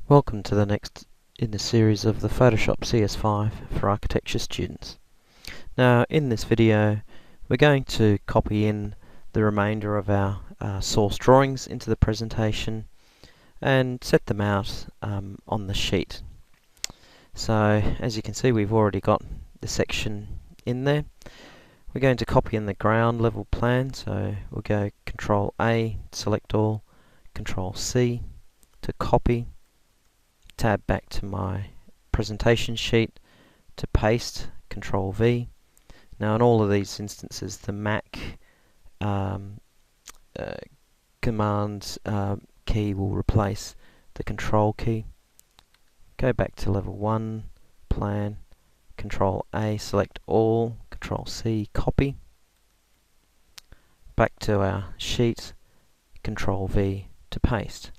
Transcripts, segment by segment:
Welcome to the next in the series of the Photoshop CS5 for architecture students. Now in this video we're going to copy in the remainder of our source drawings into the presentation and set them out on the sheet. So as you can see, we've already got the section in there. We're going to copy in the ground level plan, so we'll go Control A, select all, Control C to copy, tab back to my presentation sheet to paste, Control V. Now in all of these instances the Mac command key will replace the Control key. Go back to level 1, plan, Control A, select all, Control C, copy. Back to our sheet, Control V to paste.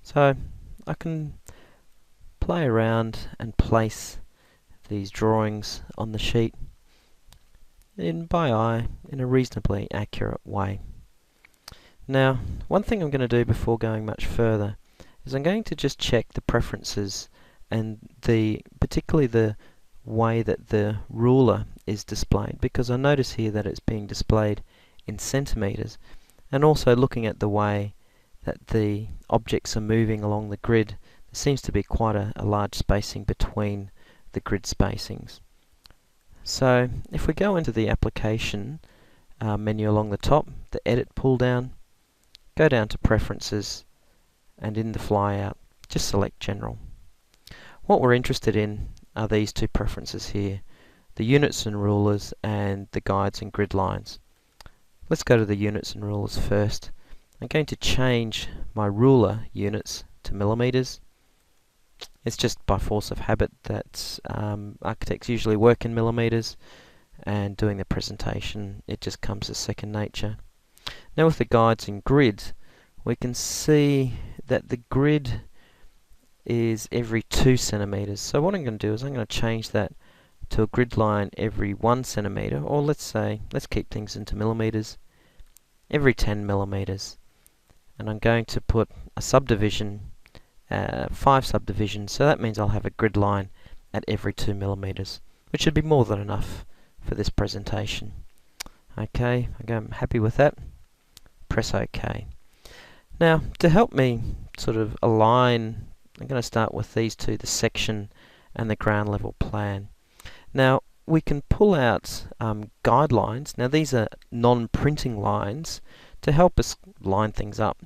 So I can play around and place these drawings on the sheet by eye in a reasonably accurate way. Now, one thing I'm going to do before going much further is I'm going to just check the preferences and particularly the way that the ruler is displayed, because I notice here that it's being displayed in centimeters, and also looking at the way that the objects are moving along the grid, there seems to be quite a large spacing between the grid spacings. So if we go into the application menu along the top, the edit pull down, go down to preferences, and in the flyout just select general. What we're interested in are these two preferences here, the units and rulers and the guides and grid lines. Let's go to the units and rulers first. I'm going to change my ruler units to millimeters. It's just by force of habit that architects usually work in millimeters, and doing the presentation it just comes as second nature. Now with the guides and grid, we can see that the grid is every 2 centimeters. So what I'm going to do is I'm going to change that to a grid line every 1 centimeter, or let's keep things into millimeters, every 10 millimeters. And I'm going to put a subdivision, 5 subdivisions, so that means I'll have a grid line at every 2 millimeters, which should be more than enough for this presentation. Okay, I'm happy with that. Press OK. Now to help me sort of align, I'm going to start with these two, the section and the ground level plan. Now we can pull out guidelines. Now these are non-printing lines to help us line things up.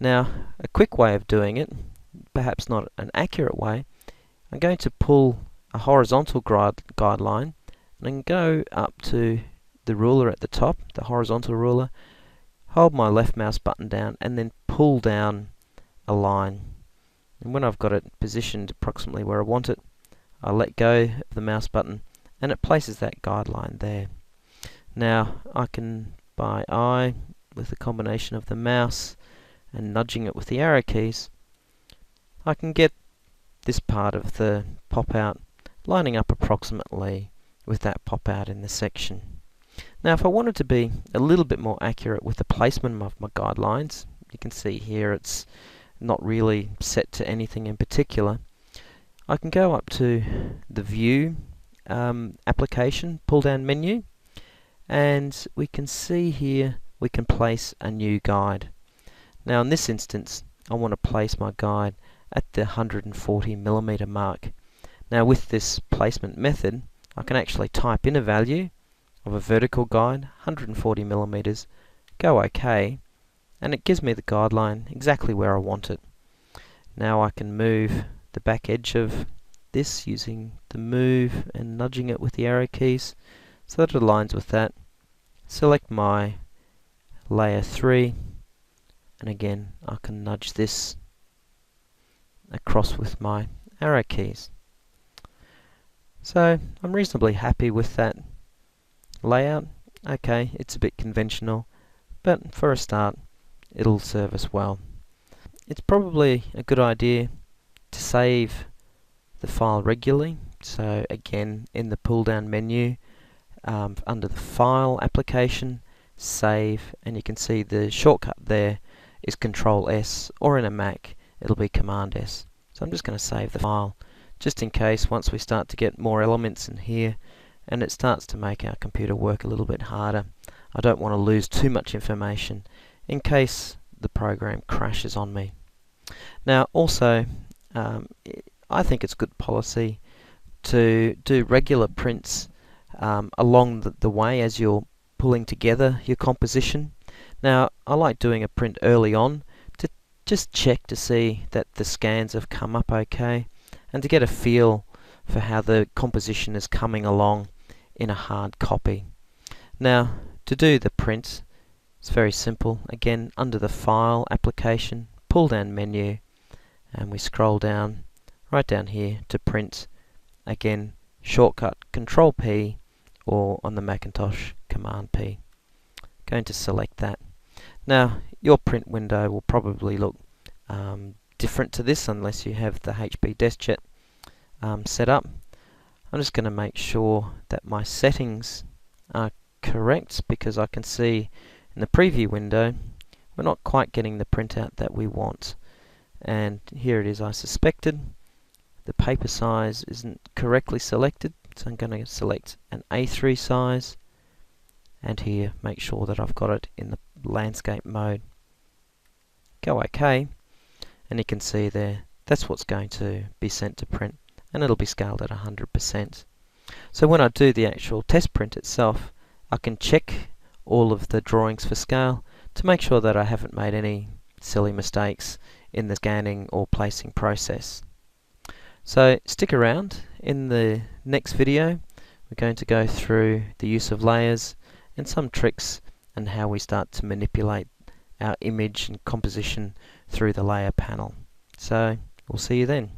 Now a quick way of doing it, perhaps not an accurate way, I'm going to pull a horizontal guideline and I can go up to the ruler at the top, the horizontal ruler, hold my left mouse button down and then pull down a line. And when I've got it positioned approximately where I want it, I let go of the mouse button and it places that guideline there. Now I can, by eye, with the combination of the mouse and nudging it with the arrow keys, I can get this part of the pop-out lining up approximately with that pop-out in the section. Now if I wanted to be a little bit more accurate with the placement of my guidelines, you can see here it's not really set to anything in particular. I can go up to the View application pull-down menu, and we can see here we can place a new guide. Now in this instance I want to place my guide at the 140 millimeter mark. Now with this placement method I can actually type in a value of a vertical guide, 140 millimeters, go OK, and it gives me the guideline exactly where I want it. Now I can move the back edge of this using the move and nudging it with the arrow keys so that it aligns with that. Select my layer 3, and again I can nudge this across with my arrow keys. So I'm reasonably happy with that layout. Okay, it's a bit conventional, but for a start it'll serve us well. It's probably a good idea to save the file regularly. So again, in the pull down menu under the File application, Save, and you can see the shortcut there is Control S, or in a Mac it'll be Command S. So I'm just going to save the file, just in case once we start to get more elements in here and it starts to make our computer work a little bit harder. I don't want to lose too much information in case the program crashes on me. Now also, I think it's good policy to do regular prints along the way as you're pulling together your composition. Now I like doing a print early on to just check to see that the scans have come up okay and to get a feel for how the composition is coming along in a hard copy. Now to do the print, it's very simple. Again, under the File, Application, pull down menu, and we scroll down right down here to print. Again, shortcut Control P, or on the Macintosh Command P. Going to select that. Now your print window will probably look different to this unless you have the HP DeskJet set up. I'm just going to make sure that my settings are correct, because I can see in the preview window we're not quite getting the printout that we want. And here it is, I suspected. The paper size isn't correctly selected, so I'm going to select an A3 size, and here make sure that I've got it in the landscape mode. Go OK, and you can see there that's what's going to be sent to print, and it'll be scaled at 100%. So when I do the actual test print itself, I can check all of the drawings for scale to make sure that I haven't made any silly mistakes in the scanning or placing process. So stick around. In the next video we're going to go through the use of layers and some tricks and how we start to manipulate our image and composition through the layer panel. So we'll see you then.